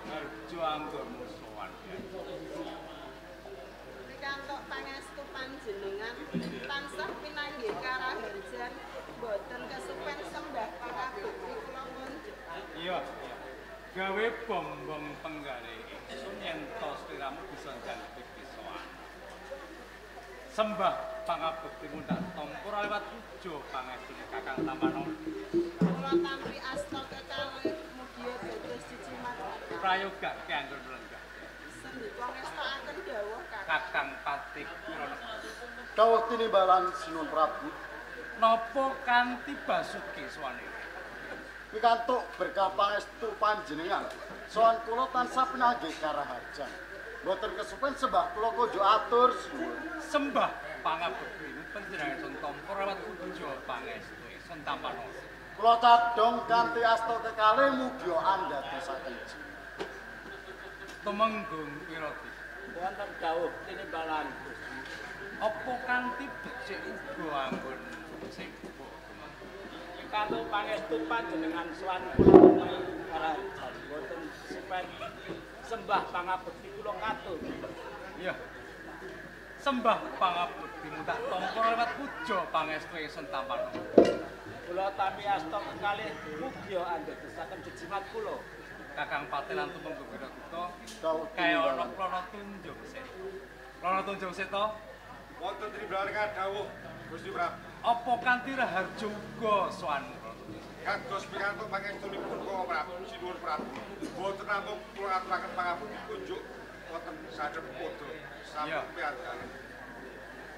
raharja anggonmu sowan. Pikantuk pangestu panjenengan tansah pinanggih karaharjan boten kesupen sembah pangabekti kula konjuk. Iya. Gawe bombong penggale ingsun yen to sliramu bisa njaluk pisoan. Sembah pangabektimu tak tampa lewat puja pangestune Kakang Tamano. Kula tampi asta kekalih mugi dados jicimat Prayogake anggon mlenggah. sendika ngestakaken dawuh Kakang Patih Kirana. Dawuh tinimbalan Sinuwun Prabu. Napa kanthi basuki swane? Pikantuk berkah pangestu panjenengan. Sowan kula tansah pinanggih karaharjan. Boten kesupen sembah kula konjuk atur suwun. Sembah pangabektimu panjenengan tampa lewat puja pangestu ingsun Tamano. Kula cadhong kanthi asta kekalih mugi andadosaken Tumenggung Wirati. Wonten dawuh tinimbalan Gusti. Apa kanthi becik uga anggon sing Pikantuk pangestu panjenengan sowan kula karaharjan boten sepen sembah pangabekti kula katur. Iya. Sembah pangabektimu tak tampa lewat puja pangestu ingsun Tamano. Kula tampi asta kekalih mugi andadosaken jejimat kula. Kakang Patih lan Tumenggung Wirata Dawuh kaya ana tinimbalan. plana tunjung set. Plana tunjung set to Wonten trimbalan kadhawuh Gusti Prabu. apa kanthi raharja uga sowanmu? Kados pikantuk pangestunipun Kala Prabu Sinuwun Prabu. Boten namung kula aturaken pangabekti kunjuk wonten sadhep padha Iya. sampun piantani.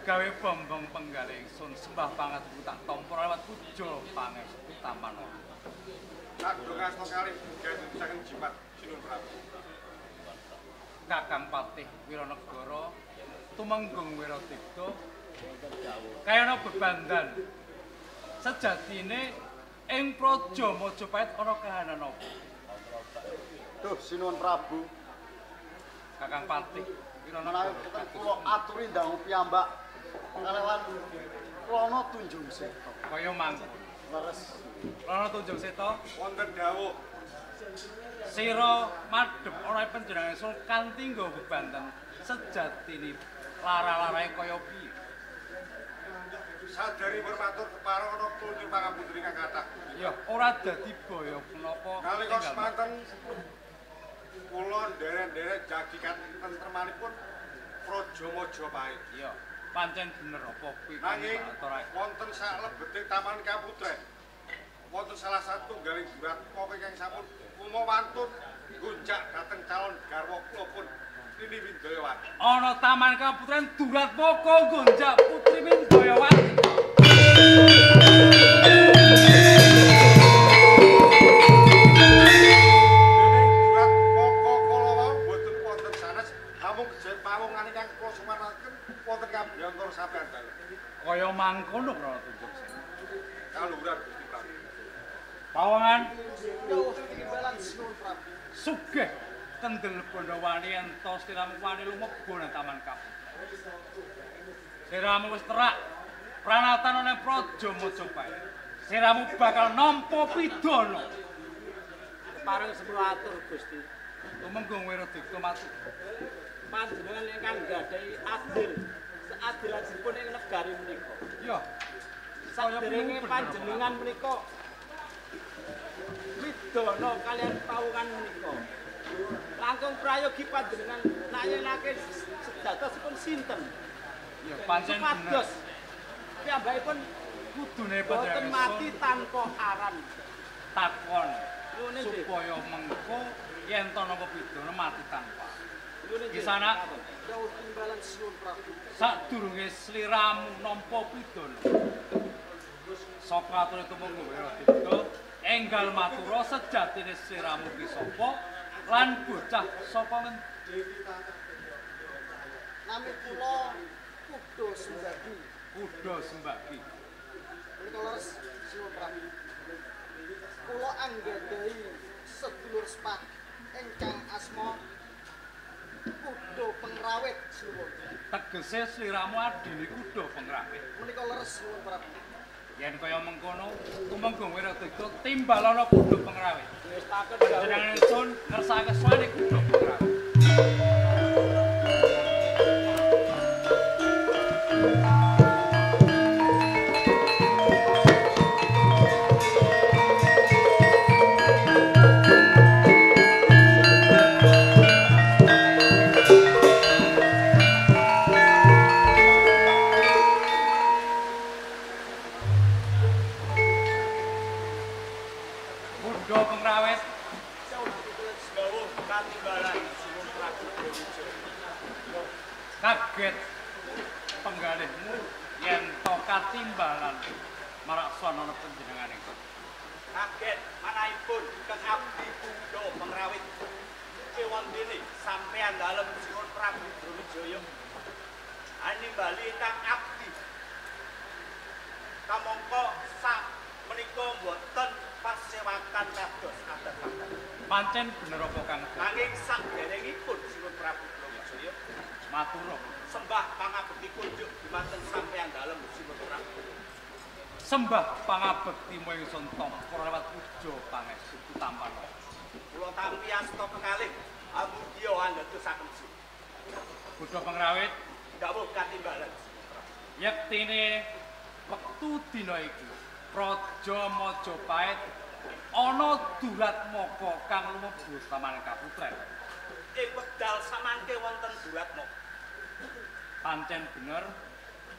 Gawe bombong penggalih ingsun sembah pangestu tak tampa lewat puja pangestu Tamano. Kadung asta kalih gawe jimat Sinuwun Prabu. Kakang Patih Wiranegara Tumenggung Wiratega kaya ana bebandan. Sejatine ing Praja Majapahit ana kahanan apa? Duh Sinuwun Prabu, Kakang Patih menawi Wiranegara kita kula aturi dangu piyambak kalawan plana tunjung seta. kaya mangkon. Leres. Plana tunjung seta Wonten dawuh sira madhep ana panjenengan sul kanthi nggawa bebandan sejatine lara-larae kaya piye? sadari bermatur kepareng ana kunjuk pangaputri kang kathah. Ya ora dadi baya menapa Nalika semanten kula nderek-nderek jagikan tentremanipun Praja Majapahit. ya pancen bener apa kuwi Nanging aturae. wonten saklebeting Taman Kaputren. Wonten salah satunggaling durat kowe ingkang sampun umawantun gonjak dhateng calon garwa kula pun Nini Windayawati. Ana Taman Kaputren durat moko gonjak Putri Windayawati. Dening durat moko kala wau boten wonten sanes namung kejet pawongan ingkang kula sumanaken wonten kabyantor sampeyan dalem. Kaya mangkono Prana Tunjung Seta. Kaluhuran Gusti Prabu. Pawongan Dawuh tinimbalan Sinuwun Prabu. sugih kendel Bondowani ento sliramu wani lumeba nang Taman Kaputren. Sliramu wis terak pranatan ana Praja Majapahit. Sliramu bakal nampa pidana. Pareng semua atur Gusti. Tumenggung Wiradika matur. Panjenengan ingkang gadhahi adil seadil-adilipun ing negari menika. Ya. Saderenge panjenengan menika midana kalian pawungan menika. Langkung prayogi panjenengan nayenake sedatosipun sinten? Ya pancen bener. Supados piyambakipun Kudune boten panjenengan mati tanpa aran. takon Ngene nggih. supaya mengko yen to napa pidana mati tanpa. Ngene nggih. Kisana Dawuh tinimbalan Sinuwun Prabu. sadurunge sliramu nampa pidana. Saka ature Tumenggung Wiradika enggal matura sejatine sliramu ki sapa lan bocah saka ngendi? Nami kula Kudo Sembagi. Kuda Sembagi. Menika leres Sinuwun Prabu. Kula anggadhahi sedulur sepuh ingkang asma Kudo Pengrawit Sinuwun. Tegese sliramu adine kuda pengrawit. Menika leres Sinuwun Prabu. Yen kaya mengkono, tumenggung Wiradada timbalana kudu pengrawit. Ngestaken Panjenengan ingsun ngersake swane kudu pengrawit. Kudu pengrawit kaget penggalihmu yen to katimbalan maraksanana panjenengan ingkang kaget manahipun kang abdi Budha pengrawit kewondene sampeyan dalem Sinuwun Prabu Brawijaya animbali ingkang abdi kamangka sak menika mboten pasewakan kados adat-adat pancen bener apa Kang nanging sakderengipun Sinuwun Prabu Brawijaya matur sembah pangabekti kunjuk dumateng sampeyan dalem Sinuwun Prabu sembah pangabekti ingsun tampa lewat puja pangestu tampana kula tampi asta kekalih amudya andadosaken sih Budha pengrawit dawuh katimbalan yektine wektu dina iki Praja Majapahit ana duratmaka kang lumebu Taman Kaputren. ing wekdal samangke wonten duratmaka Pancen bener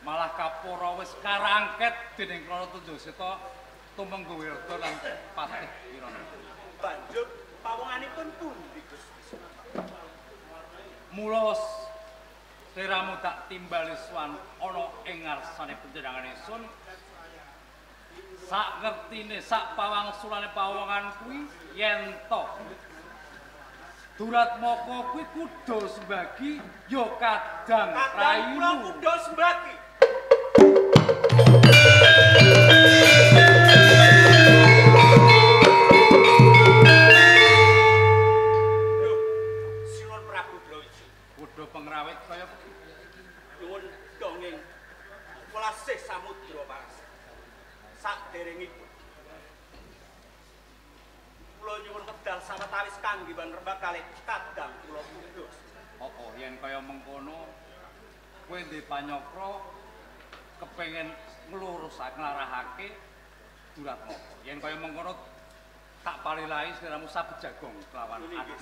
malah Kapura wis karangket dening Rana Tunjaseta tumenggung Wirada lan Patih Wirana. banjur pawonganipun pundi Gusti Mula sliramu tak timbali swan ana ing ngarsane panjenengan ingsun sak ngertine sak pawangsulane pawongan kuwi yen to Duratmaka kuwi kudu sembagi ya kadang kadang kula rayu kudu sembagi Sinuwun Prabu Brawijaya kudu pengrawit kaya nyuwun dongeng welasih samudra paras sakderengipun kula nyuwun wedal sawetawis kangge rembag kalih kadang kula kudus apa yen kaya mengkono kowe ndek panyokra kepengin nglurusake nglarahake Duratmaka yen kaya mengkono tak palilahi sliramu sabejagong kelawan adi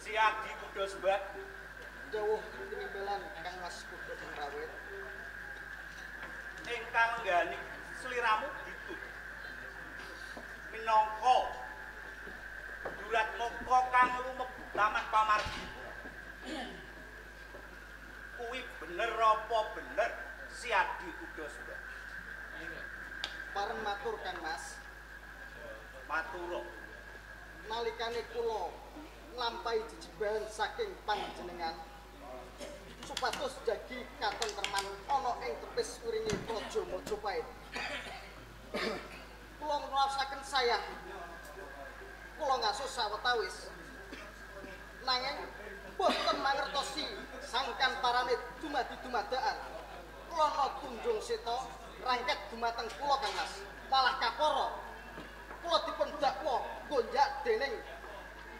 si adi kudus mbak Jauh penimbalan Kang Mas Budha pengrawit. ingkang nggani sliramu ditutup minangka Duratmaka kang lumebu Taman Pamargi kuwi bener apa bener si adi kudus mbak Pareng matur Kang Mas. matur Nalikane kula nglampahi jejibahan saking panjenengan supados jagi katentreman ana ing tepis uringe Praja Majapahit. Kula ngrasaken sayang kula ngasus sawetawis nanging boten mangertosi sangkan parane dumadi-dumadaan kula tunjung seta rangket dumateng kula Kang Mas malah kapara kula dipun dakwa gonjak dening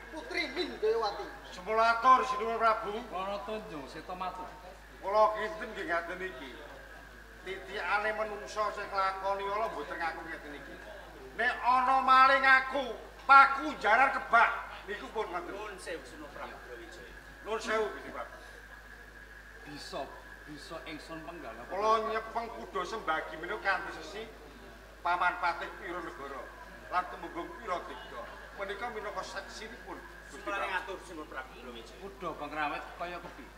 Putri Mindayawati. Semulatur Sinuwun Prabu, Rana Tunjaseta matur. kula kinten nggih ngaten iki. Titikane menungsa sing nglakoni ala mboten ngaku ngeten iki. Nek ana maling ngaku paku jaran kebak niku pun ngoten. nuwun sewu Sinuwun Prabu Brawijaya Nuwun sewu Gusti Prabu. Bisa ingsun penggalih. Kula nyepeng kuda sembagi menika kanthi sesi Paman Patih Wiranegara lan tumenggung Wiradada. Menika minangka saksinipun Gusti Semulane Prabu. ngatur Sinuwun Prabu Brawijaya Kudu pengrawit kaya kepiye?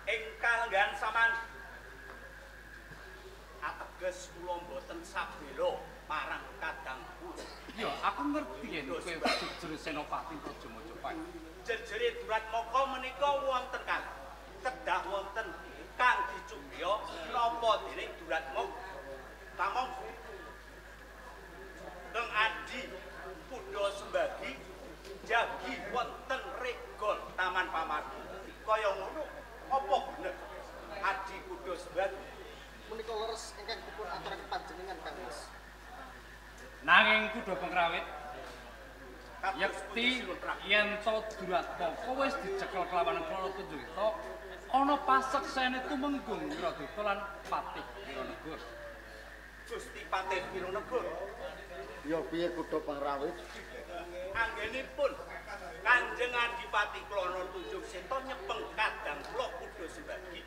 ingkang lenggan saman ateges kula mboten sabela marang kadang kula Ya, aku ngerti yen kowe jujur Senopati Praja Majapahit. jejere Duratmaka menika wonten kan kedah wonten kang dicupya napa dening Duratmaka kamong Deng Adi Kuda Sembagi jagi wonten regol Taman Pamargi kaya ngono apa bener Adi Kuda sebagi. Menika leres ingkang dipun aturaken panjenengan Kang Mas. Nanging kudu pengrawit yakti yen to Duratmaka wis dicekel kelawan Kala Tunjungita ana paseksene tumenggung Wiradita lan Patih Wiranegara. Gusti Patih Wiranegara. Ya piye kudu pengrawit? Anggenipun Kanjeng Adipati Klana Tunjungseta nyepeng kadang kula kudu sebagi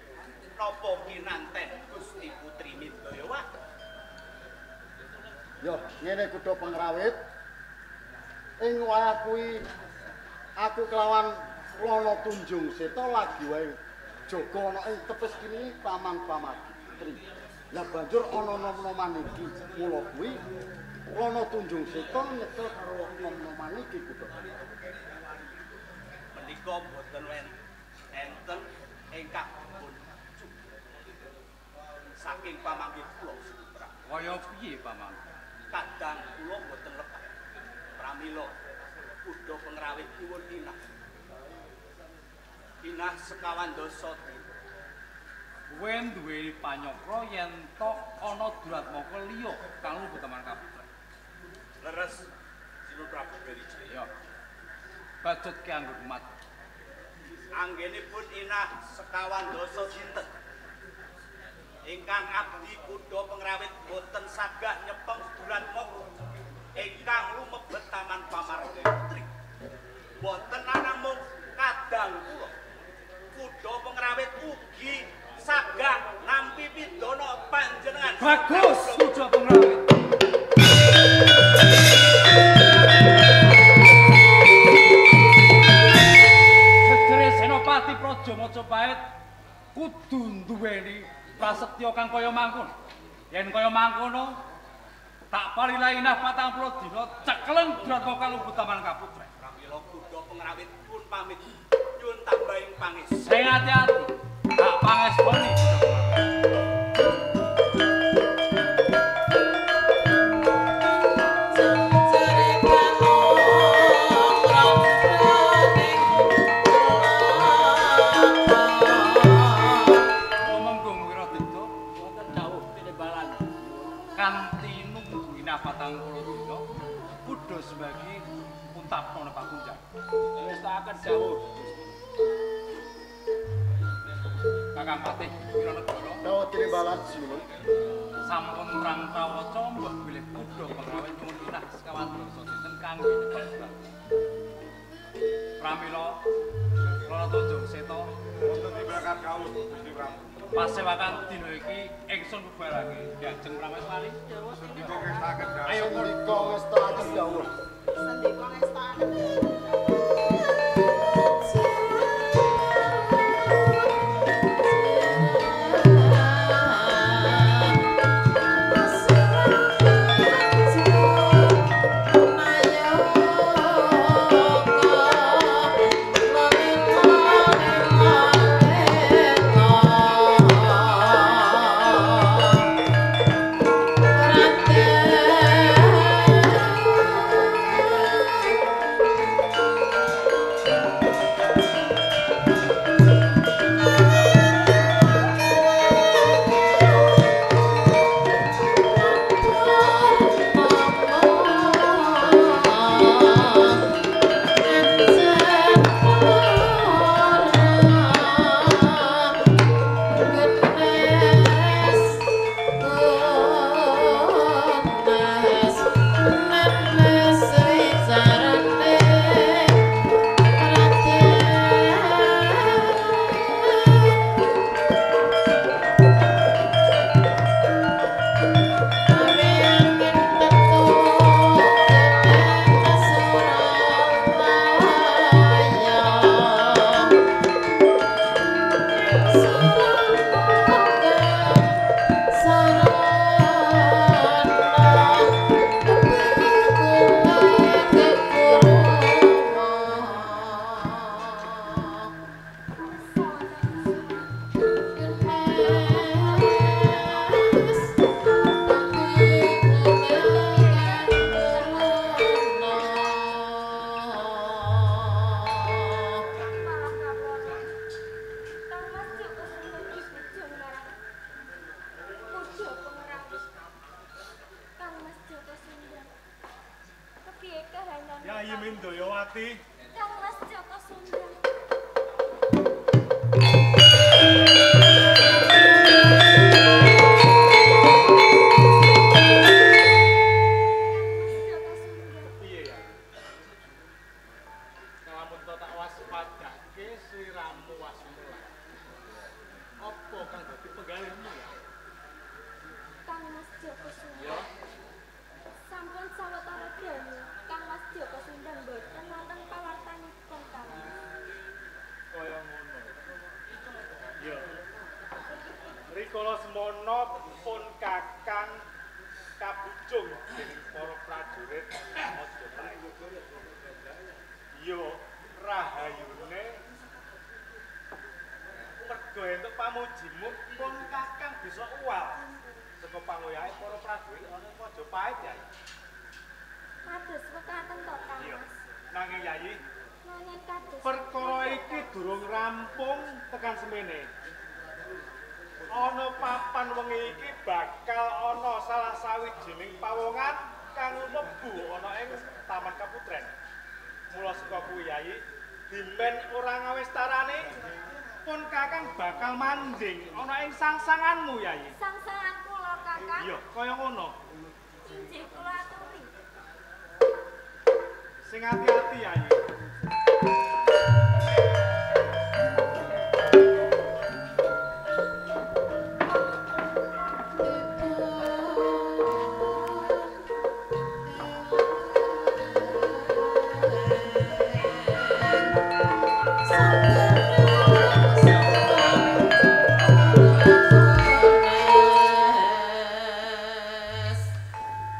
napa kinanten Gusti Putri Mindayawati. Ya ngene kudu pengrawit. Ing wayah kuwi aku kelawan Klana Tunjungseta lagi wae jaga ana ing tepes kene pamang-pamagitri. Lah banjur ana nom-noman iki mula kuwi Klana Tunjungseta nyekel karo nom-noman iki kudu. Menika boten enten ingkang pun saking pamanggih kula Sutra. Kaya piye Pamang? Kadang kula boten lebah. Pramila kudu pengrawit nyuwun inah. Inah sekawan dosa dina. Kowe duweni panyokra yen to ana Duratmaka liya kang lubu Taman Kaputra. Leres Sinun Prabu Brawijaya. Bajut ki anggo umat. Anggenipun inah sekawan dosa dinten. Ingkang abdi kuda pengrawit boten sagah nyepeng Duratmaka. Ingkang lumebet Taman Pamarga Putri. Boten namung kadang kula. Kuda pengrawit ugi sagah nampi pidana panjenengan. Bagus kuda pengrawit. Jejere Senopati Praja Majapahit kudu duweni prasetya kang kaya mangkono. Yen kaya mangkono tak palila inah 40 dina cekelen Duratmaka lubu Taman Kaputra. Pramila kuda pengrawit pun pamit nyuwun tambahing pangis. Sing ati-ati tak pangestoni kuda pengrawit. Tumenggung Wiradita wonten dawuh pinembalan kanthi nunggu inah 40 dina kuda sebagi untapna pakunjan. Wis takaken dawuh Kakang Patih Wiranegara Dawuh tinimbalan sinuwun. sampun prangprawaca mbok bilih kuda pengrawit nyuwun inah sekawan dasa dinten kangge nyepeng. Pramila Klana Tunjungseta Wonten tibakan kawula Gusti Prabu. pasewakan dina iki ingsun bubarake Dyajeng Prameswari. Dipun ngestaken dawuh. Ayo mriko ngestakaken dawuh. Sendika ngestakaken. Mindayawati. Kang Mas Jaka Sundang. Piye ya? Lamun to tak waspadake sliramu wasmula. Apa kang dadi penggalihmu ya? Kang Mas Jaka Sundang. Ya. Sampun sawetara dami Kang Mas Jaka Sundang boten wonten pawartanipun Kang. Kaya ngono. Ya. Rikala semono pun Kakang kabujung dening para prajurit Majapahit. Yo rahayune mergo entuk pamujimu pun Kakang bisa uwal saka pangoyahe para prajurit ana ing Majapahit ya. Kados mekaten to Kang Iya. Mas. Nanging Yayi, Nanging kados perkara iki durung rampung tekan semene. Ana papan wengi iki bakal ana salah sawijining pawongan kang mlebu ana ing Taman Kaputren. Mula saka kuwi Yayi, dimen ora ngawestarane pun Kakang bakal manjing ana ing sangsanganmu Yayi. sangsangan kula Kakang. Iya, kaya ngono. Injih kula aturi. Sing ati-ati Yayi.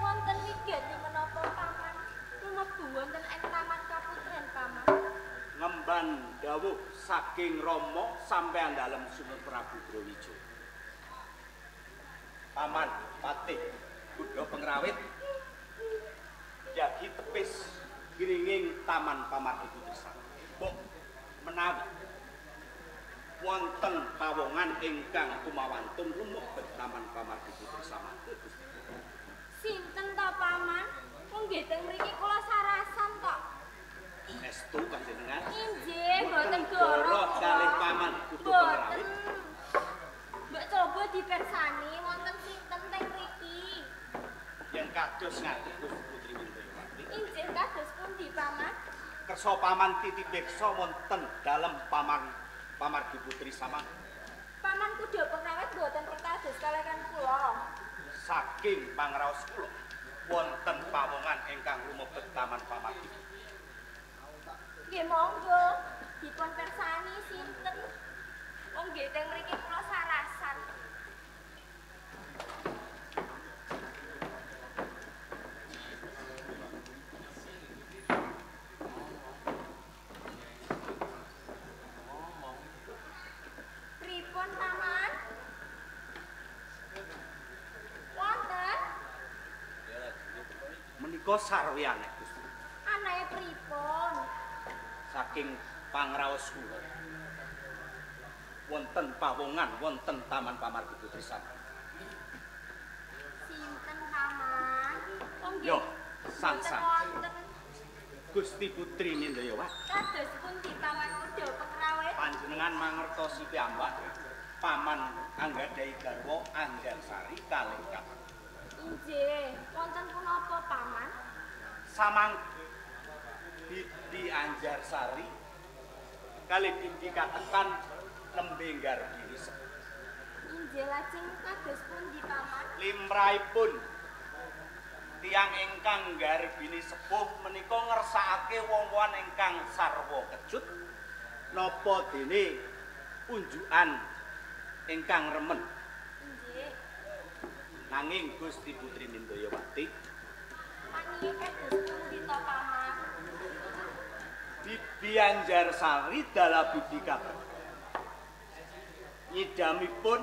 Wonten wigati menapa paman lumebu wonten ing Taman Kaputren paman. Ngemban dawuh saking Rama sampeyan dalem Sunan Prabu Brawijaya. Paman Patih Kuda Pengrawit yagi tepis giringing Taman Pamargi Putrisama. Mbok menawi wonten pawongan ingkang kumawantun lumebet Taman Pamargi Putrisama. Sinten to paman? Wong nggih teng mriki kula sarasan kok. Estu panjenengan Injih, boten goro goro. kalih Paman Kuda Pengrawit. Mbok coba dipersani wonten sinten teng mriki. Yen kados ngaten Gusti Putri Windayawati. Injih kados pundi paman? Kersa paman titip beksa wonten dalem Pamargi Putrisama Paman Kuda Pengrawit boten pitados kaliyan kula. saking pangraos kula wonten pawongan ingkang lumebet Taman Pamargi. Nggih monggo dipun persani sinten. Wong nggih teng mriki kula sarasan. Pripun paman? Wonten Menika sarwiyane Gusti anae pripun? saking pangraos kula wonten pawongan wonten Taman Pamargi Putrisama. Sinten paman? Wong nggih Yo sangsang wonten Gusti Putri Mindayawati. kados pundi Paman Kuda Pengrawit? Panjenengan mangertosi piyambak paman anggadhahi garwa Anjarsari kalih kakang. Injih, wonten punapa paman? Samang Didi Anjarsari kali Didi katekan nembe Garbini Sepuh. Injih lajeng kados pundi paman? Limrahipun tiyang ingkang Garbini Sepuh menika ngersakake wong-wongan ingkang sarwa kecut napa dene unjukan ingkang remen. Injih, Nanging Gusti Putri Mindayawati paniki kados pundi to paman? Bibi Anjarsari dala bibi katekan nyidamipun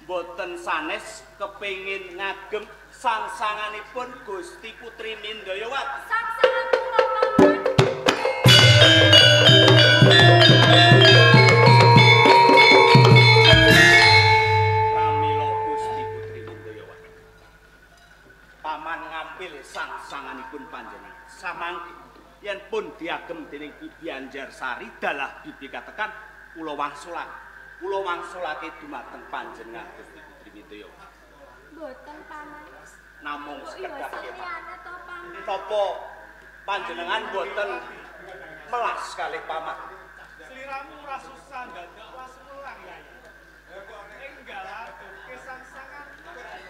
boten sanes kepengin ngagem sangsanganipun Gusti Putri Mindayawati. Saksaran kula paman. Pramila Gusti Putri Mindayawati. Paman ngambil sangsanganipun panjenengan. Samangke yen dalah bibi katekan kula wangsulake dumateng panjenengan Gusti Putri Mitya. Mboten paman. Namung sekedhap liyane to paman. Napa panjenengan boten melas kalih paman? Sliramu ora susah dadak was mulang Yai. Enggal atur kesangsangan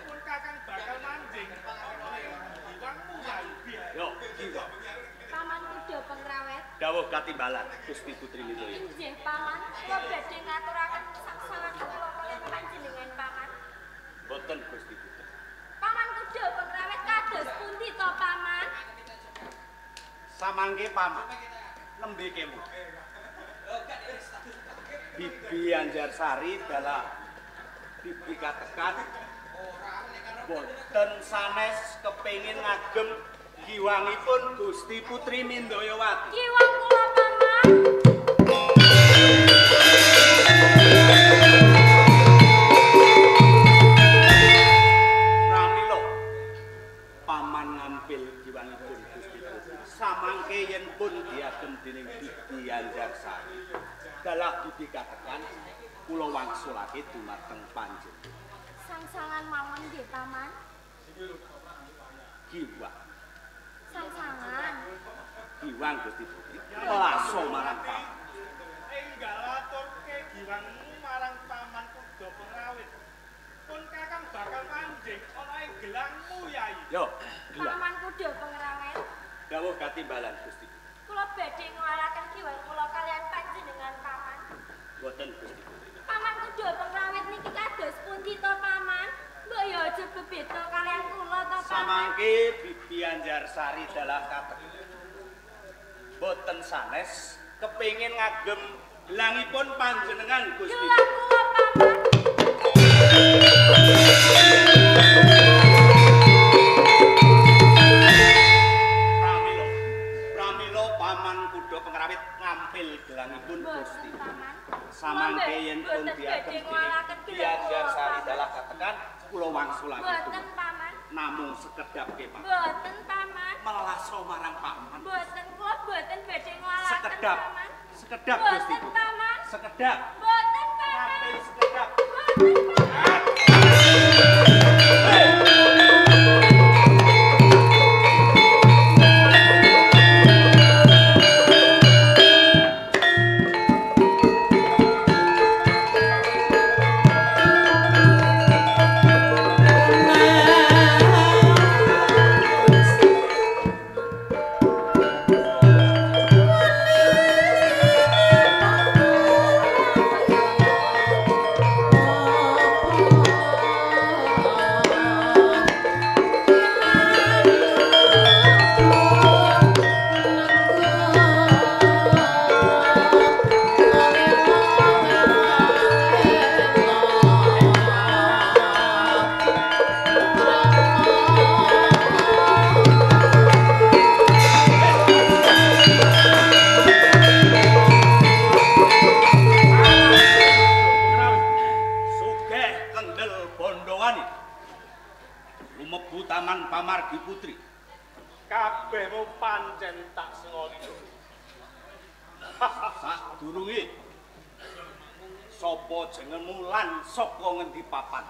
pun kakang bakal manjing. Diwangmu Yai. Yo, kiwa. Paman kuda pengrawet. Dawuh katimbalan Gusti Putri Mitya. Inggih paman, kula badhe ngaturaken saksangan kula kaliyan panjenengan paman. Boten Gusti Putri. Paman kuda pengrawet kados pundi to paman? Samangke paman. Nembe kemu. Bibi Anjarsari dalah bibi katekan boten sanes kepengin ngagem giwangipun Gusti Putri Mindayawati. Kiwang kula paman. Pramila paman ngampil giwangipun Gusti Putri. Samangke yen pun diagem dening Bibi Anjarsari dalah bibi katekan kula wangsulake dumateng panjenengan. Sangsangan mawon nggih paman. Giwang Sangsangan. Giwang Gusti Putri laso marang paman. Enggal aturke giwangmu marang paman kuda pengrawit. Pun kakang bakal manjing ana ing gelangmu Yai. Yo, gelang. Paman kuda pengrawet. Dawuh katimbalan Gusti. Kula badhe ngwalaken kiwang kula kaliyan panjenengan paman. Boten Gusti Putri. Paman kuda pengrawet niki kados pundi to paman? Mbok ya aja bebeda kaliyan kula to paman. Samangke Bibi Anjarsari dalah katekan boten sanes kepengin ngagem gelangipun panjenengan Gusti. Gelang kula paman. Pramila paman kuda pengrawit ngampil gelangipun Gusti. Samangke yen pun diagem Bibi Anjarsari dalah katekan kula wangsulake. Boten paman. Namung sekedhap kepan. Boten paman. Melaso marang paman. Boten kula boten badhe ngwalaken Sekedhap. paman. Sekedhap Gusti. Boten paman. Sekedhap. Boten paman. Ngampil sekedhap. Boten paman. Lumebu Taman Pamargi Putri. Kabehmu pancen tak sengaja. Sadurunge sapa jenengmu lan saka ngendi papan?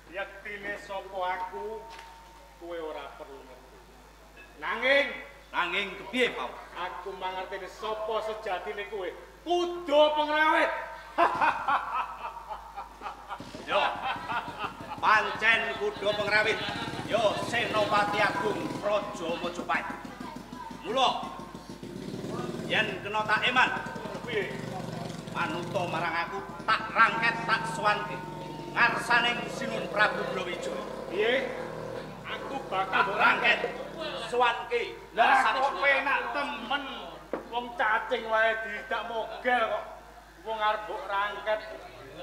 Yektine sapa aku kowe ora perlu ngerti. Nanging kepiye, Pak? aku mangerteni sapa sejatine kowe. Kuda pengrawit. Yo. Pancen kuda pengrawit. Yo Senopati Agung Raja Majapahit. Mula yen kena tak eman, Piye? manuta marang aku tak rangket tak sowanke ngarsaning Sinun Prabu Brawijaya. Piye? Aku bakal Tak rangket sowanke Lah ngarsaning kok Sinun penak temen wong cacing wae didak mogel kok wong arep mbok rangket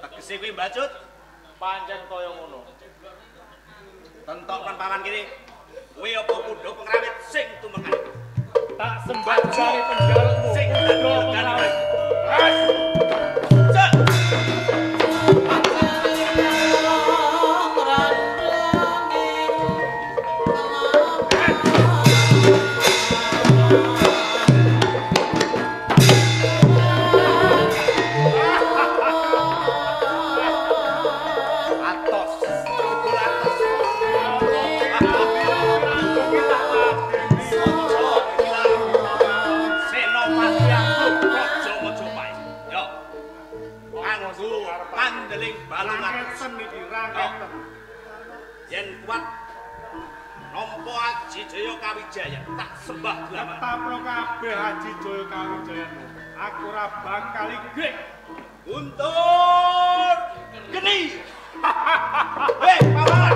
tegese kuwi mbacut pancen kaya ngono. tentokan paman kene kowe apa kuda pengrawit sing tumengan Tak sembah jari penjalukmu sing kuda pengrawit. Cek. pandeling balungan Rangketen iki, rangketen. Yen kuat nampa Aji Jaya Kawijaya tak sembah glaman. Tapro kabeh Haji Jaya Kawijaya. Aku ora bakal igrek. Guntur geni. Hei, paman.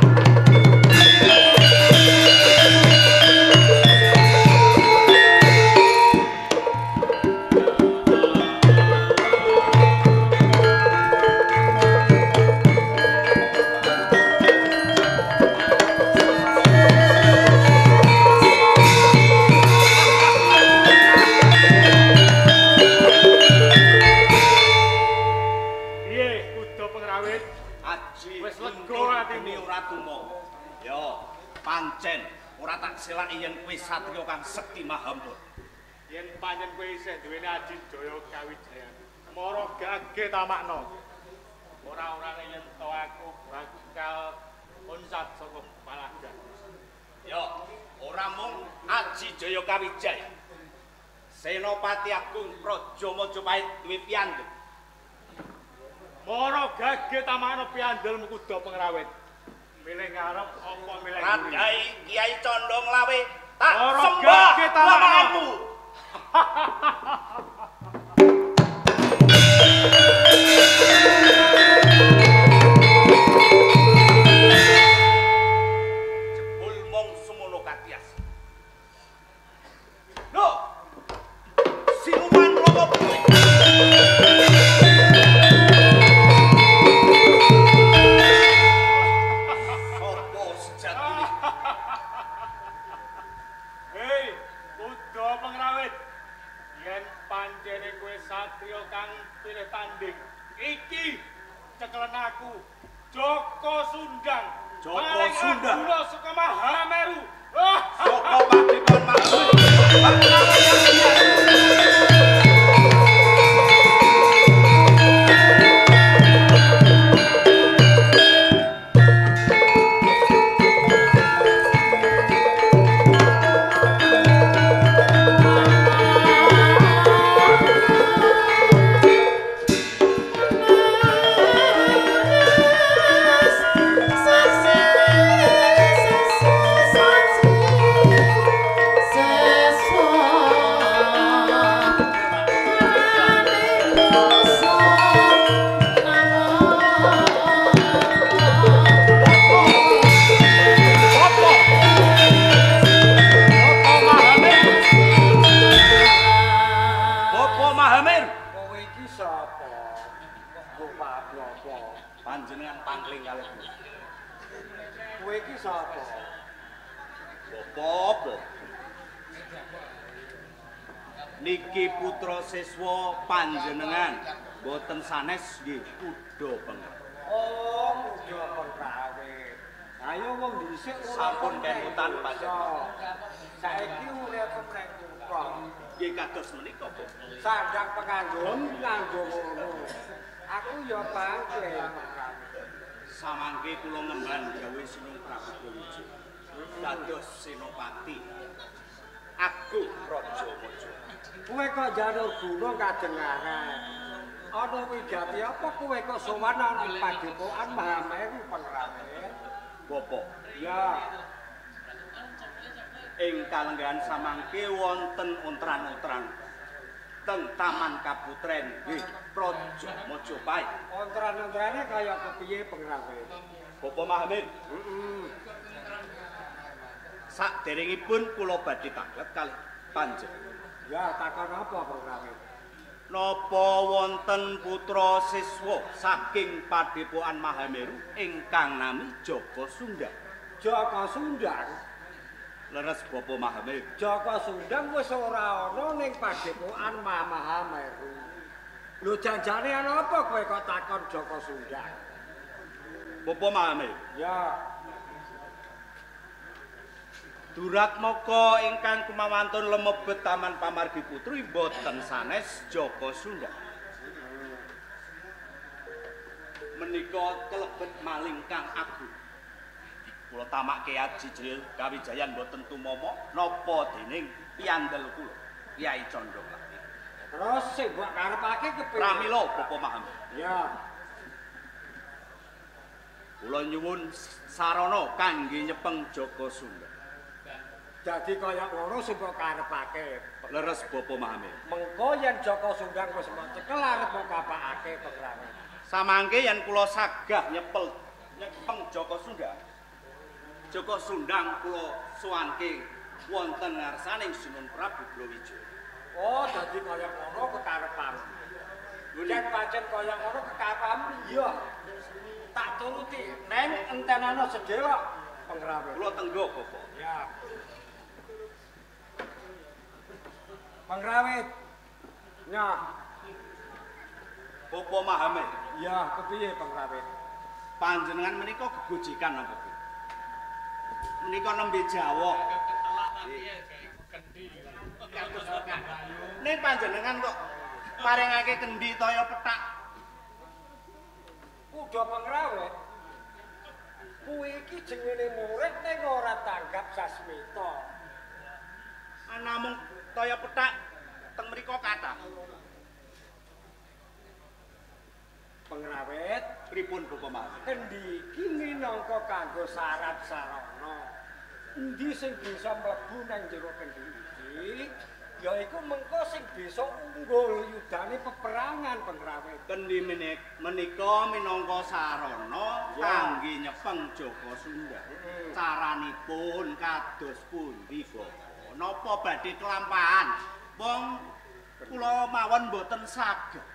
Pancen ora tak selaki yen kowe satriya kang sekti mahamba. Yen pancen kowe isih duweni Aji Jaya Kawijaya, mara gage tamakno. Ora-orane yen to aku bakal onsat saka Palagan. Yo, ora mung Aji Jaya Kawijaya. Senopati Agung Praja Majapahit duwe piyandel. Mara gage tamakno piandelmu kuda pengrawit. Milih ngarep apa milih Radai Kiai Condong Lawe tak Ora sembah gage tamakno. lawanmu. Jebul mong semono katias. No. Siluman lomo kuwi. Iki cekelen aku Joko Sundang. Joko Sundang. Kula saka Mahameru. Joko Padepokan Mahameru. Bakal yang panjenengan pangling kalih kula. Kowe iki sapa? Apa? Niki putra siswa panjenengan, boten sanes nggih kuda pengrawit. Oh, kuda pengrawit. Ayo wong dhisik Sampun kemutan panjenengan. Saiki urip nek kutha. Nggih kados menika, Bu. Sandang penganggon nganggo ngono. Aku ya pangling. Samangke kula ngemban gawe Sinung Prabu Wijaya. Dados senopati Agung Praja Majapahit. Kowe kok njaluk gunung kadengaran. Ana wigati apa kowe kok sowan nang Padepokan Mahameru pengrawit? Bapak, Ya, ing kalenggahan samangke wonten ontran-ontran teng Taman Kaputren nggih Praja Majapahit. ontran-ontrane kaya kepiye pengrawit? Bapak Mahamir, saderengipun kula badhe taklet kalih panjenengan. Ya, takon apa pengrawit? Napa wonten putra siswa saking Padepokan Mahameru ingkang nami Joko Sundang? Joko Sundang? Leres Bapak Mahamir. Joko Sundang wis ora ana ning Padepokan Mahameru. Lho janjane ana apa kowe kok takon Joko Sundang? Bapak Mahamir. Ya, Duratmaka ingkang kumawantun lemebet Taman Pamargi Putri boten sanes Joko Sundang. Menika kelebet maling kang agung. Kula tamakke Aji Jaya Kawijayan boten tumama napa dening piyandel kula Kyai Condong. terus sing mbok karepake kepiye? Pramila Bapak Mahamir. Ya. Kula nyuwun sarana kangge nyepeng Joko Sunda. Dadi kaya ngono sing karepake. Leres Bapa Mahamir. Mengko yen Joko Sundang wis cekel arep kapakake pengrawe. Samangke yen kula sagah nyepeng Joko Sunda. Joko Sundang kula suwanke wonten ngarsaning Sunan Prabu Brawijaya. Oh, dadi kaya ngono kekarepan. Yen pancen kaya ngono kekarepan iya. Tak turuti neng entenana sedewa pengrawe. Kula tenggo Bapak. Ya. Pengrawe. Nyah. Bapa Mahamir. Ya, kepiye pengrawe? Panjenengan menika gegojekan napa? Menika nembe Jawa. Ning panjenengan kok maringake kendi toya petak. Kuda pengrawe. Kuwi iki jenenge murid ning ora tanggap sasmita. Namung toya petak teng mriku kathah. Pengrawet Pripun Bapak Mas? kendi iki minangka kanggo syarat sarana. Endi sing bisa mlebu nang jero kendi iki? Yaiku mengko sing bisa unggul yudane peperangan pengrawet. Kendi menika minangka sarana kangge nyepeng Joko Sunda. Caranipun kados pundi Bapak? Napa badhe kelampahan? Wong kula mawon mboten saged.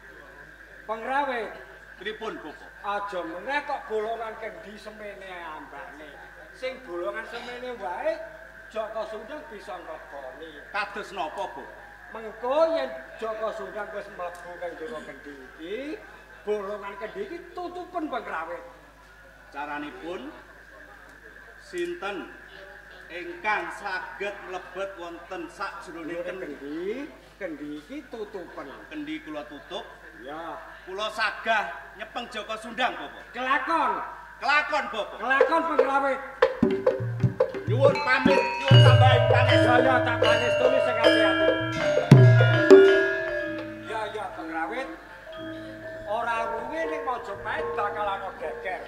Pengrawet Pripun Bapak? aja meneh kok bolongan kendi semene ambane. Sing bolongan semene wae Joko Sundang bisa ngleboni. Kados napa, Bu? Mengko yen Joko Sundang wis mlebu kang jero kendi iki, bolongan kendi iki tutupen pengrawet. Caranipun sinten ingkang saged mlebet wonten sakjroning kendi? Kendi iki tutupen. Kendi kula tutup. Ya, Kula sagah nyepeng Joko Sundang, Bapak. kelakon. Kelakon, Bapak. Kelakon pengrawet. Nyuwun pamit, nyuwun tambahin panes. Ya tak panes tulis sing ati-ati. Ya pengrawet. Ora ruwe ning Majapahit bakal ana geger.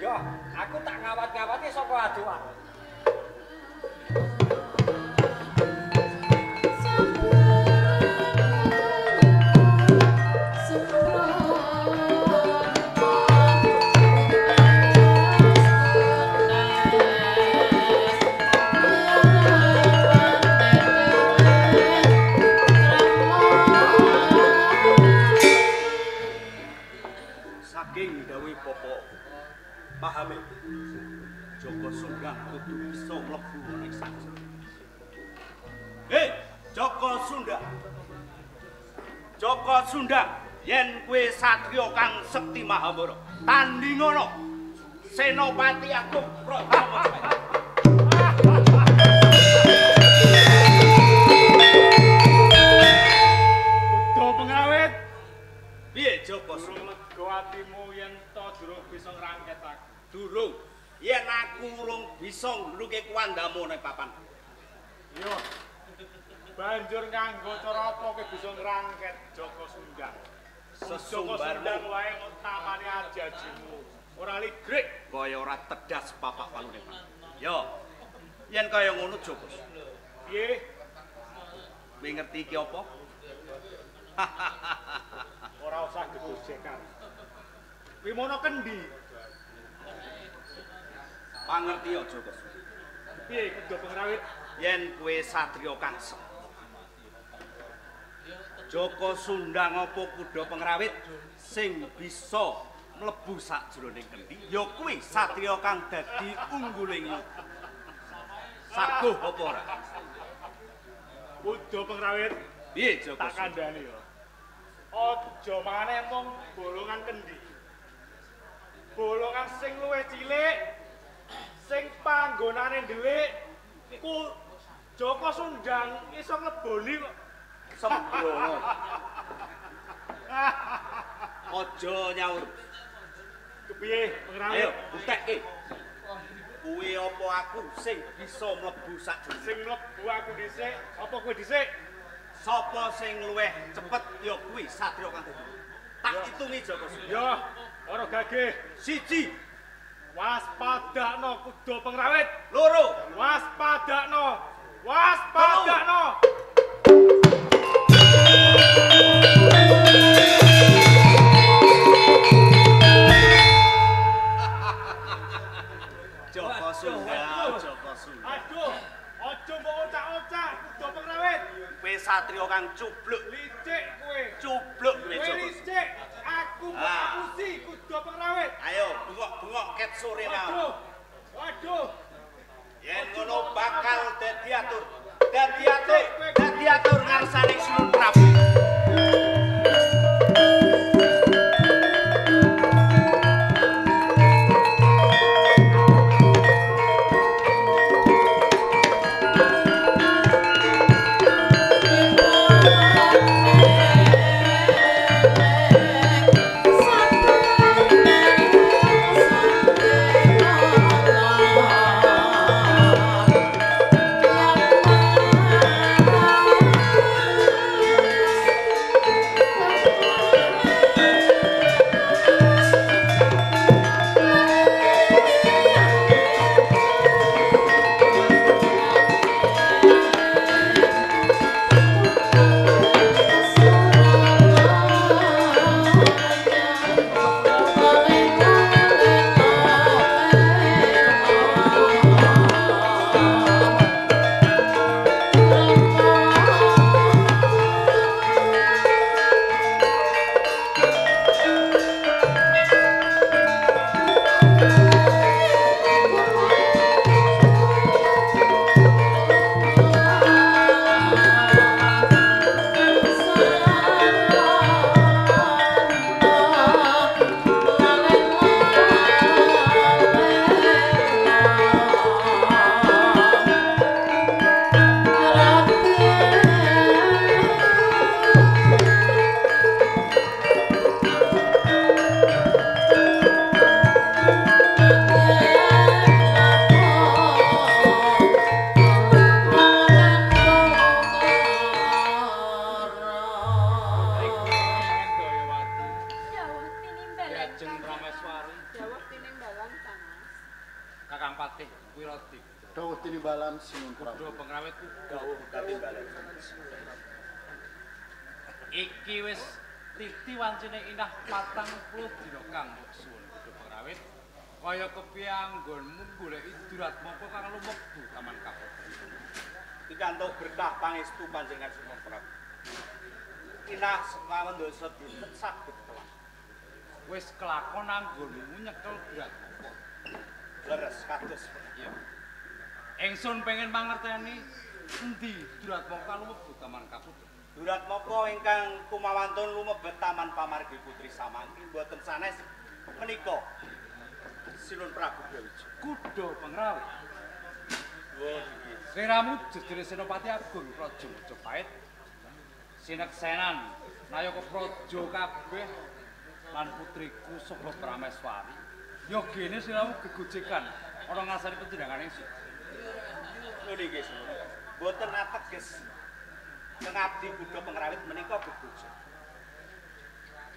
Ya, aku tak ngawat-ngawati saka aduan. Saking dawuh Bapak Mahamir, Joko Sundang kudu bisa mlebu ning sakjroning. Joko Sundang. Joko Sundang, yen kowe satriya kang sekti Mahabara, tandingana Senopati Agung Praja. Kudu pengawet. Piye Joko Sundang? Mergo atimu yen to durung bisa ngrangket aku. Durung. Yen aku urung bisa ngluke kuwandamu ning papan. Yo. Banjur nganggo cara apa kowe bisa ngrangket Joko Sundang? Joko Sesumbarmu Sundang wae utamane ajajimu. Ora ligrek. kaya ora tedas papak panjenengan. Yo. Yen kaya ngono Joko. Piye? Kowe ngerti iki apa? Ora usah gegojekan. Kuwi mono kendi. Pangerti ya Joko. Piye kudu pengrawit? Yen kowe satriya kang sekti. Joko Sundang apa kuda pengrawit sing bisa mlebu sakjroning kendi ya kuwi satriya kang dadi ungguling yuda. Saguh apa ora? Kudu pengrawit. Piye Joko? Tak kandhani ya. Aja maneh mung bolongan kendi. Bolongan sing luwih cilik, sing panggonane ndelik, ku Joko Sundang iso ngleboni kok. Sembrono. Aja nyaur. Kepiye pengrawit? Ayo butekke. Kuwi apa aku sing bisa mlebu sakjroning? Sing mlebu aku dhisik, apa kowe dhisik? Sapa sing luwih cepet ya kuwi satriya kang dadi. Tak itungi Joko Sundang. Ya, ora gageh. 1, Waspadakno kuda pengrawit. Loro. Waspadakno. Waspadakno. Joko Sunggal, Joko Sunggal. Aduh, aja mbok ocak-ocak kuda pengrawit. Kowe satria kang cubluk. Licik kowe. Cubluk kowe Kowe Joko. licik. Aku ngapusi kuda pengrawit. Ayo, bengok-bengok ket sore mau. Waduh. Waduh. Yen ngono bakal dadi atur. Dadi atur ngarsane Sunan Prabu. Kakang Patih Wiradi. Dawuh tinimbalan Sinuhun Prabu. Kuda pengrawit Dawuh katimbalan. Iki wis titi wancine inah 40 dina kang suwun kuda pengrawit. Kaya kepiye anggonmu goleki Duratmaka kang lumebu taman Kaputra. Pikantuk berkah pangestu panjenengan Sunan Prabu. Inah sekawan dosa dinten saged kelak. Wis kelakon anggonmu nyekel Duratmaka. Leres kados. Iya. Ingsun pengen mangerteni endi Duratmaka lumebu taman Kaputra. Duratmaka ingkang kumawantun lumebet taman pamargi Putri Samangki boten sanes menika Sinuhun Prabu Brawijaya. Kuda pengrawit. Wah nggih. Sliramu jedere Senopati Agung Praja Majapahit. Sineksenan Nayaka Praja kabeh lan putriku Sobo Prameswari. Ya gene sliramu gegojekan ana ngasani penjenengan ingsun. Lho nggih Sinuhun. Boten ateges pengabdi kuda pengrawit menika gegojek.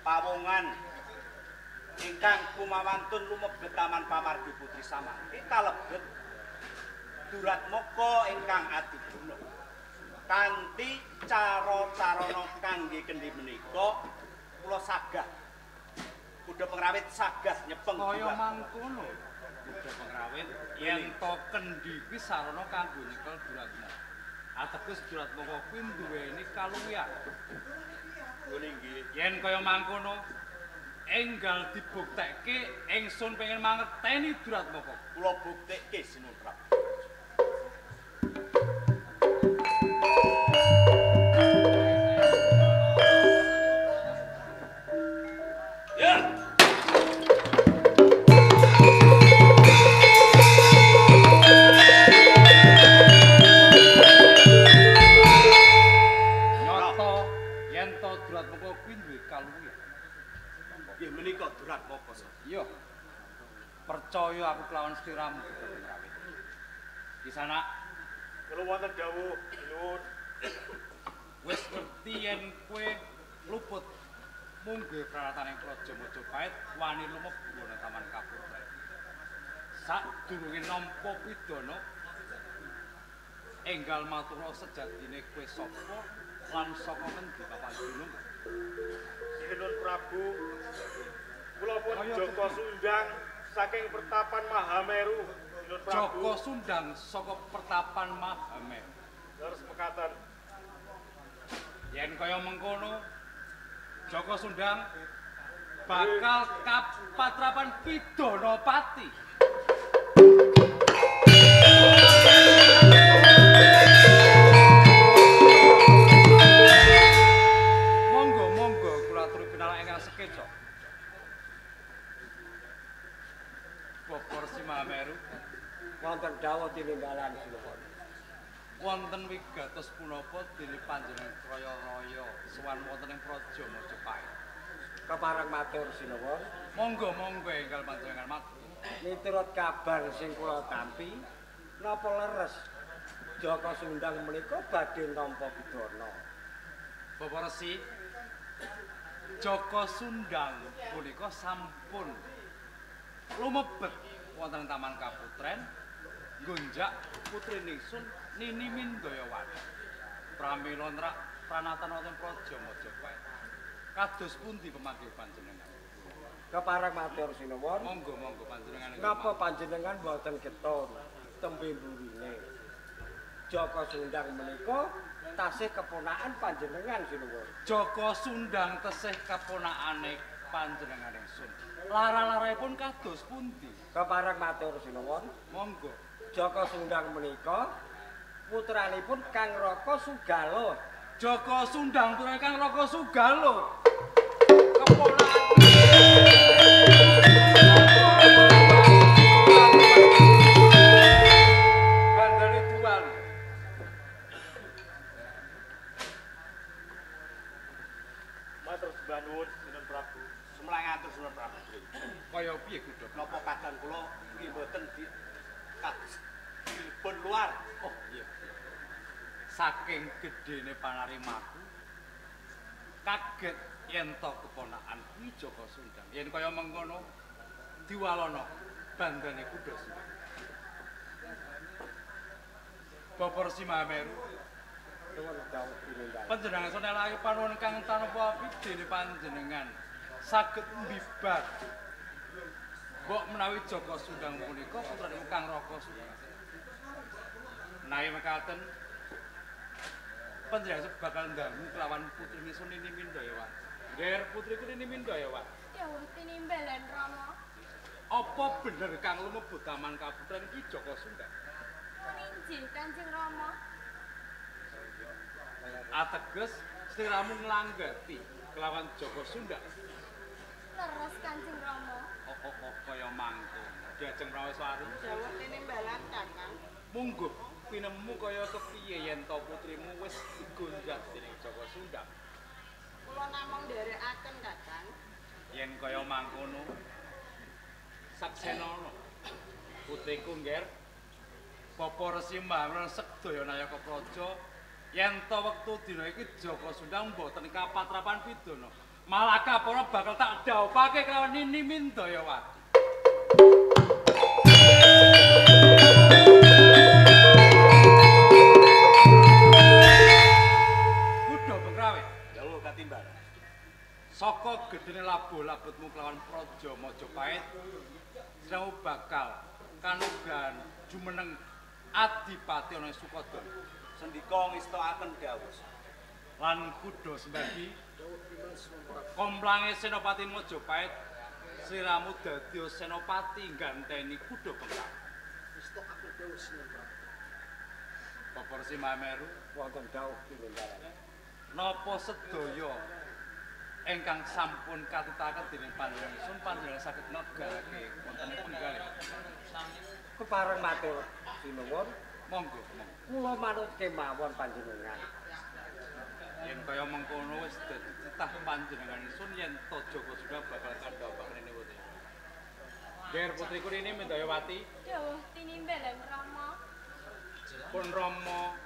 Pawongan ingkang kumawantun lumebet taman pamargi Putri Samangki kalebet Duratmaka ingkang adiguna. Kanthi cara-carana kangge kendhi menika kula sagah kuda pengrawit sagah nyepeng Kaya mangkono. Kuda pengrawit yen to kendhi kuwi sarana kanggo nyekel Duratmaka. Ateges Duratmaka kuwi duweni kaluwihan. ngene nggih. Yen kaya mangkono enggal dibuktekke ingsun pengen mangerteni Duratmaka. Kula buktekke Sinuhun Prabu. Ya. Nyoto yen to Duratmaka kuwi duwe kaluwihan. Nggih menika Duratmaka Sir. Iya. Percaya aku kelawan sliramu Kuda Pengrawit. Di sana Kula wonten dawuh nuwun. wis ngerti yen kowe luput mungguh pralataning Praja Majapahit wani lumebu ana Taman Kaputra. Sadurunge nampa pidana enggal matura sejatine kowe sapa lan saka ngendi Bapak Gunung? Sinun Prabu, kula pun Joko Sundang saking Pertapan Mahameru. Sinun Prabu. Joko Sundang saka Pertapan Mahameru. Terus mekaten. Yen kaya mengkono, Joko Sundang bakal kapatrapan pidana pati. Monggo kula aturi pinanganten ingkang sekeca. Bokor Simameru Wonten dawuh tinimbalan sinuwun. wonten wigatos punapa dene panjenengan raya-raya sowan wonten ing Praja Majapahit. Kepareng matur sinuwun. Monggo enggal panjenengan matur. Miturut kabar sing kula tampi, napa leres Joko Sundang menika badhe nampa pidana. Bapak Resi, Joko Sundang punika sampun lumebet wonten Taman Kaputren nggonjak putri Ningsun Nini Mindayawati. Pramila nrak pranatan wonten Praja Majapahit. Kados pundi pemanggih panjenengan? Kepareng matur sinuwun. Monggo panjenengan. Napa panjenengan boten ketun tembe mburine? Joko Sundang menika tasih keponakan panjenengan sinuwun. Joko Sundang tesih keponakane panjenengan ingsun. Lara-laripun kados pundi? Kepareng matur sinuwun. Monggo. Joko Sundang menika putranipun Kang Raka Sugalo. Joko Sundang putra Kang Raka Sugalo. Keponakan Bandane Tuan. Matur sembah nuwun Sinun Prabu. Semlangatur Sinun Prabu. Kaya piye Gudhok? Napa kadang kula nggih mboten dipun luar. Oh iya. Saking gedene panarimaku kaget yen to keponakan kuwi Joko Sundang. Yen kaya mengkono diwalono bandane kuda Sundang. Bapak Simameru Nuwun dawuh tinimbalan. panjenengan senelake panuwun kang tanpa dene panjenengan saged mbibar. Mbok menawi Joko Sundang punika putranipun Kang Raka Sundang. Menawi mekaten panjenengan bakal ndamel kelawan putri Ningsun Nini Mindayawati. Nger putriku Nini Mindayawati. Dawuh tinimbalan Rama. Apa bener kang lumebut Taman Kaputren iki Joko Sundang? Injil Kanjeng Rama. Ateges sliramu nglanggati kelawan Joko Sundang. Leres Kanjeng Rama. Oh, kaya mangko. Diajeng Praweswari. Dawuh tinimbalan Kakang. Mungguh pinemu kaya kepiye yen to putrimu wis digonjak dening Joko Sundang. Kula namung nderekaken Kakang. Yen kaya mangkono saksenana putriku ngger Bapak Resi Mbah sedaya nayaka praja yen to wektu dina iki Joko Sundang mboten kapatrapan pidana malah kapara bakal tak dhawuhake kelawan Nini Mindayawati. Kuda Bengrawe Dawuh katimbang. saka gedene labo-labetmu kelawan Praja Majapahit sira bakal kanugrahan jumeneng Adipati ana Sukodana Sendika ngestakaken dawuh. lan kuda sembagi komplange Senopati Majapahit sliramu dadi senopati ganteni kuda Bengrawe. Istakaken dawuh Sinun Prabu. Bapak Simameru Wonten dawuh tinimbalan. napa sedaya ingkang sampun katutaken dening panjenengan saged negarake wonten penggalih. Kepareng matur sinuwun. Monggo. Kula manut kemawon panjenengan. Yen kaya mengkono wis dadi citah panjenengan sun yen to Joko Sundang bakal kadhawuh rene wote. Ger putriku Nini Mindayawati Dawuh tinimbalan Rama. pun Rama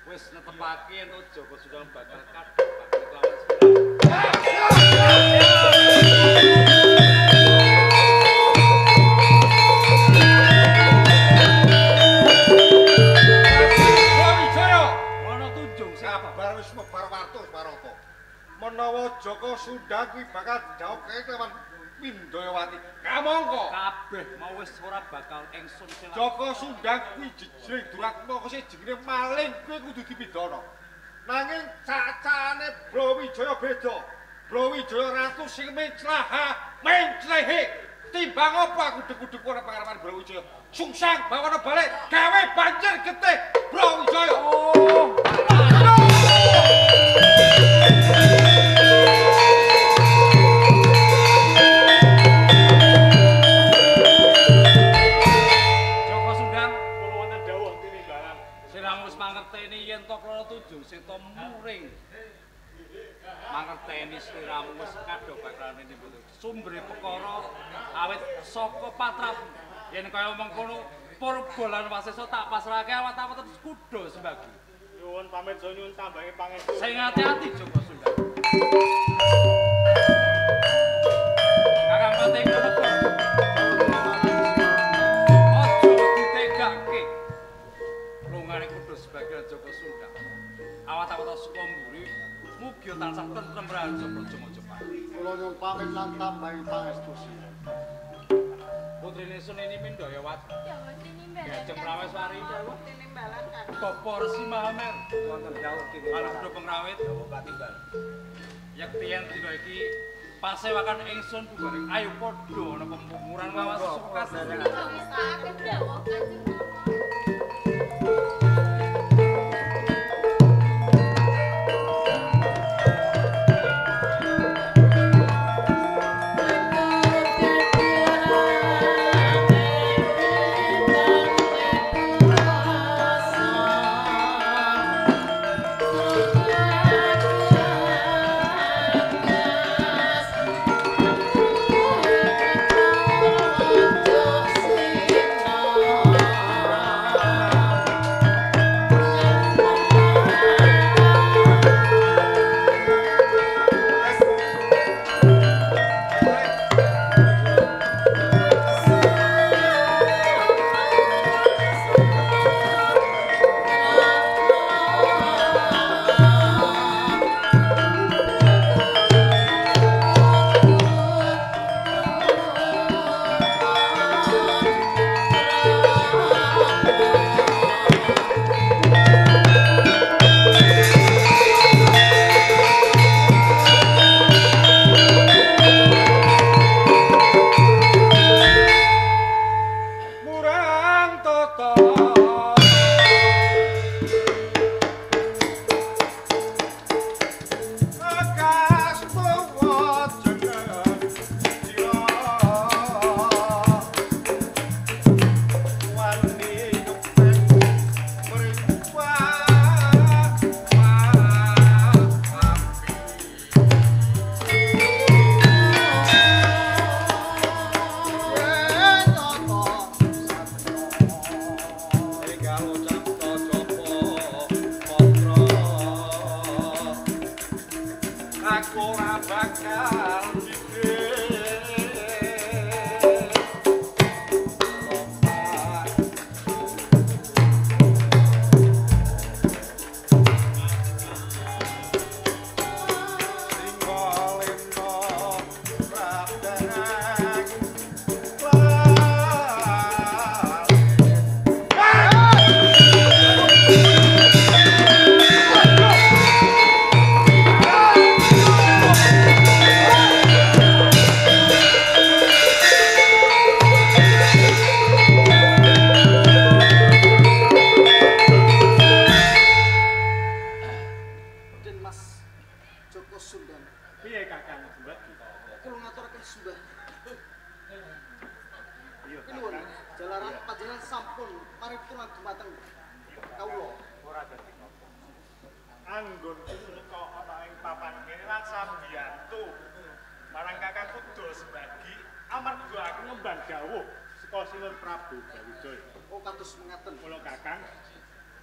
wis netepake yen to Joko Sundang bakal kadhawuh kelawan sira. Sundang kuwi bakal dijawabke kelawan Windayawati. Kamangka. Kabeh mau wis ora bakal ingsun selak. Joko Sundang kuwi jejreng Duratmaka sing jenenge maling kuwi kudu dipidana. Nanging cacane Brawijaya beda. Brawijaya ratu sing menclehe. Timbang apa aku duduk-duduk ora pangarepan Brawijaya. Sungsang bawana balik gawe banjir getih Brawijaya. Oh. Joko Sundang kula wonten dawuh tinimbalan. Siramu wis mangerteni yen to Kloro Tunjung Seta muring. Mangerteni sliramu wis kadha bakalane nimbul sumbere perkara awit saka patrapu yen kaya mengkono Purba lan Wasesa tak pasrahake awat-awat terus kuda sembagi. Nyuwun pamit so nyuwun tambahi pangestu. Sing ati-ati Joko Sundang. Kakang Patih Kulo. Aja ditegake. Lungane kuda sebagian Joko Sundang. Awat-awat saka mburi mugi tansah tentrem raja Braja-Majapahit. Kula nyuwun pamit lan tambahi pangestu sih. Putrine Suneni Mindayawati. Ya wis nimbalan. Gajeng Praweswari. Tinimbalan kan. Bapa Resi Mahamer. Wonten dawuh kene. Anak kuda pengrawit. Yak tiyan dina iki pasewakan ingsun bubaring ayo padha ana pemumuran wawas sukas. Ya wis tak dawuh Kanjeng Rama.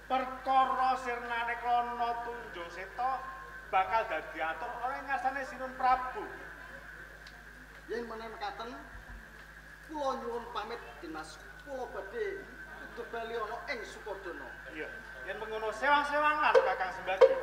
Perkara sirnane Klana Tunjung Seta bakal dadi atur ora ngarsane Sinun Prabu. Yen menen mekaten kula nyuwun pamit Dimas, kula badhe kudu bali ana ing Sukodana. Iya, yen mengono sewang-sewangan Kakang Sembagi.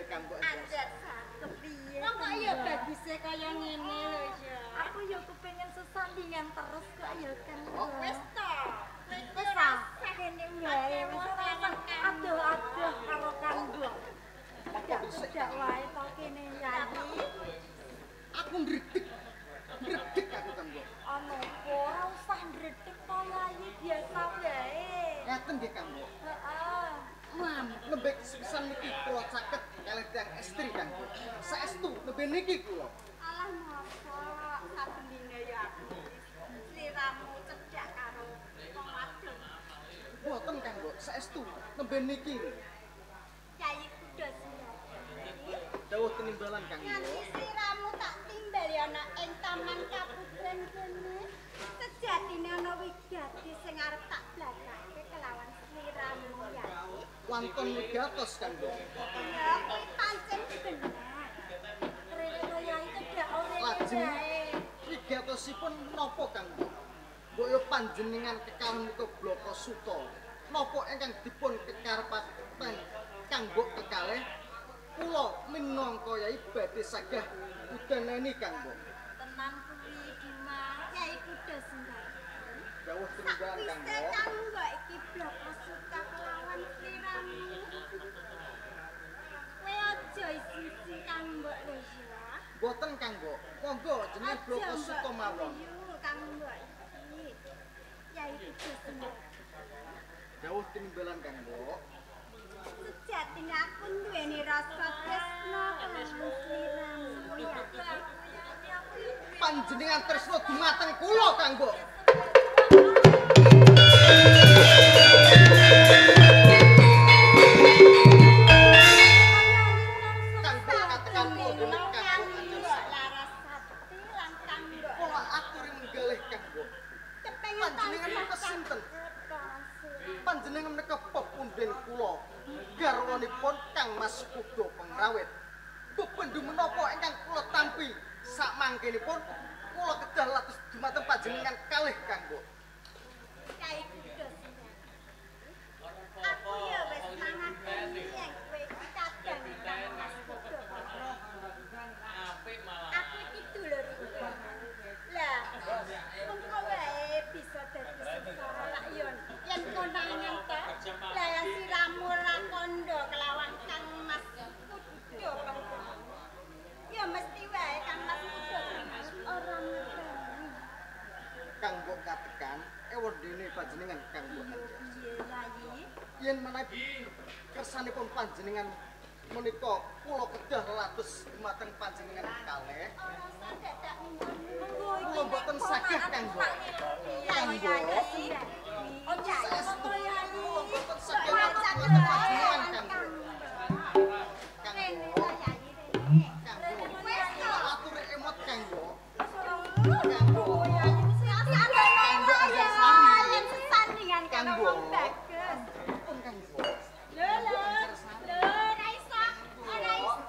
ngene Kang Mbok. Adat kepiye? Wong kok ya baguse kaya ngene lho ya. Aku ya kepengin sesandingan terus kok ya kan. Oh, wis to. Wis ah, kene wae wis ora aduh-aduh karo Kang Mbok. Tidak wae to kene Yayi. Aku ndredeg. Ndredeg aku Kang Mbok. Ana apa ora usah ndredeg to Yayi, biasa wae. Ngaten nggih Kang Mbok. Heeh. Lembek sepisan niki kula caket kalih tiyang estri Kang Mbok. Saestu nembe niki kula. Alah masa saben dina ya aku sliramu cedhak karo wong wadon. Mboten Kang Mbok, saestu nembe niki. Yayi kudu siap. Dawuh tinimbalan Kang Nganti Mbok. sliramu tak timbal ya ana ing taman kaputren kene. Sejatine ana wigati sing arep tak blakake kelawan sliramu Yayi. Wonten wigatos Kang Mbok. Ya kuwi pancen bener. Rene Yayi cedhak ora Lajeng wae. wigatosipun napa Kang Mbok? Mbok yo panjenengan kekalih menika Bloko Suta. Napa ingkang dipun kekarepaken Kang Mbok kekalih kula minangka Yai badhe sagah udanani Kang Mbok. Tenan kuwi Dimas, Yayi kudu sembah. Dawuh tinimbalan Kang Sakwise Mbok. Kang Mbok iki bloko suka kelawan sliramu. Kowe aja isi Kang Mbok lho ya. Mboten Kang Mbok. Monggo jeneng Bloko Suta mawon. Kang Mbok iki. Yayi kudu sembah. Dawuh tinimbalan Kang Mbok. Sejatine aku duweni rasa tresno kelawan sliramu ya. Panjenengan tresno dumateng kula Kang Mbok. Kang Mbok katakan kula Kang Mbok. Kula aturi menggalih Kang Mbok. Panjenengan menika sinten? Panjenengan menika pepunden kula. Garwanipun Kang Mas Kudo Pengrawit. Bebendu menapa ingkang kula tampi sakmangkenipun kula kedah lados dumateng panjenengan kalih Kang Mbok. Yayi kudu sembah. Aku ya wis mangani yen kowe iki kadang Kang Mas Kudo. Aku iki dulurku. Lah, mengko wae bisa dadi sengsara lak yen konangan ta. Lah yang siramu ora kondo kelawan Kang Mas Kudo. Ya mesti wae Kang Mas Kudo ora ngedani. Kang Mbok katekan ewedene panjenengan Kang Mbok. Piye Yayi? Yen menawi kersanipun panjenengan menika kula kedah lados dumateng panjenengan kalih. Ora usah dadak minggu. Kula mboten saged Kang Mbok. Kang Mbok. Ojo Saestu Yayi. kula mboten saged Kang lados dumateng panjenengan Kang Mbok. Kang Rene Mbok. Yayi Rene. Kang Mbok. Wes Kula aturi emot Kang Mbok. Kang Mbok Yayi yen sesandingan Kang karo Mbok. wong bagus. Pun Kang Mbok. Lho ora iso. Ora iso.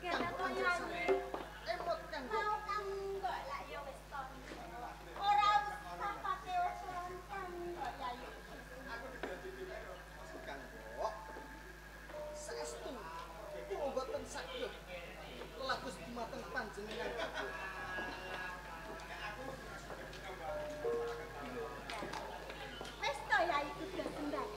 Kene to Yayi. Emot Kang Mbok. Mau Kang Mbok lak ya wis to. Ora usah pate ukuran Kang Mbok Yayi. Kang Mbok. Saestu kula mboten saged lados dumateng panjenengan Kang Mbok. Wis to Yayi kudu sembah.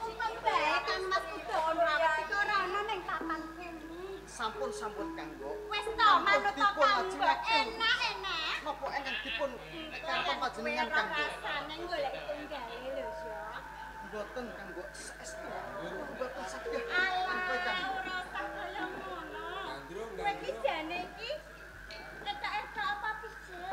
Umpam bae Kang Mas kudu ngrawet iki ora ana ning papan kene. Sampun Kang Mbok. Wis to manut to Kang Mbok enak-enak. Napa ingkang dipun kantos panjenengan Kang Mbok? Rasane golek tunggale lho ya. Mboten Kang Mbok saestu. Mboten saged Alah sampai Kang Mbok. ora usah kaya ngono. Kowe iki jane iki ketok apa piye?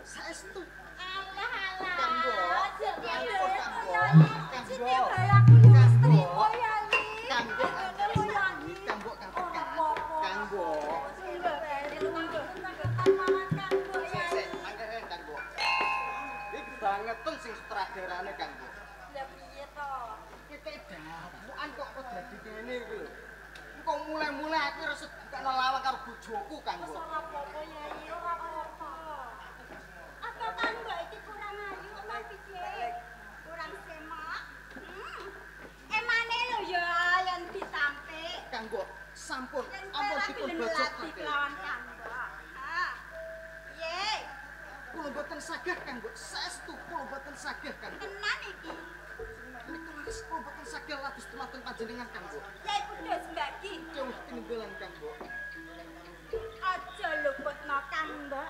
Saestu. Alah Kang Mbok. Jadi Ampun, Kang Mbok. Kang Jadi Mbok. aku yo Kang wis Mbok. trimo ya Li. Kang Mbok. Ngono ya Li. Kang Mbok katakan. Ora apa-apa. Kang Mbok. Sungguh dari luntur. Paman Kang Mbok ya Li. Sik, mangke Kang Mbok. Iki bangetun sing sutradarane Kang Mbok. Lah piye to? Kita dapukan kok dadi kene iki lho. Kok mulai-mulai aku resep gak lawak karo bojoku Kang Wis Mbok. ora apa-apa ya Li, ora apa-apa. Apa Kang Mbok iki kurang ayu apa piye? Kurang semak? Emane Sampun, Yen ampun kowe dipun gelem bajak lati kelawan Kambok. Ha. Ye, kula boten saged Kang Mbok. Saestu kula boten saged Kang Mbok. tenan iki. Nek laris kula boten saged lados dumateng panjenengan Kang Mbok. Yai Kudus Mbaki. Jauh tinimbalan Kang Mbok. Aja luputno Kang Mbok.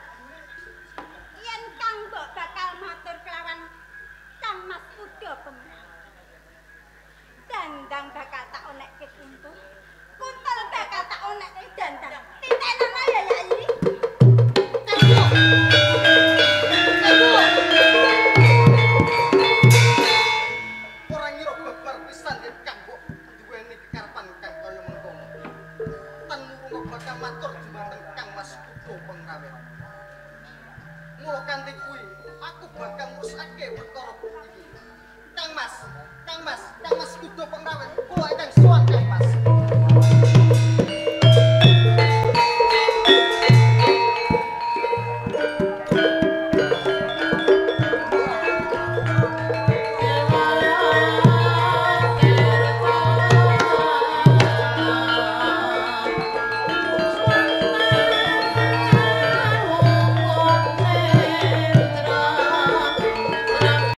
Yen Kang Mbok bakal matur kelawan Kang Mas Kuda Pemrang. Dandang bakal tak onekke kuntul. Kuntul bakal tak onekke dandang. Titekno ya Yai. Kang Mbok. Kang Mbok. Ora ngira babar pisan yen Kang Mbok duweni kekarepan kang kaya mengkono. Tan murung bakal matur dumateng Kang Mas Kuda Pengrawet. Mula kanthi kuwi aku bakal ngurusake perkara iki. Kang Mas Kuda Pengrawet.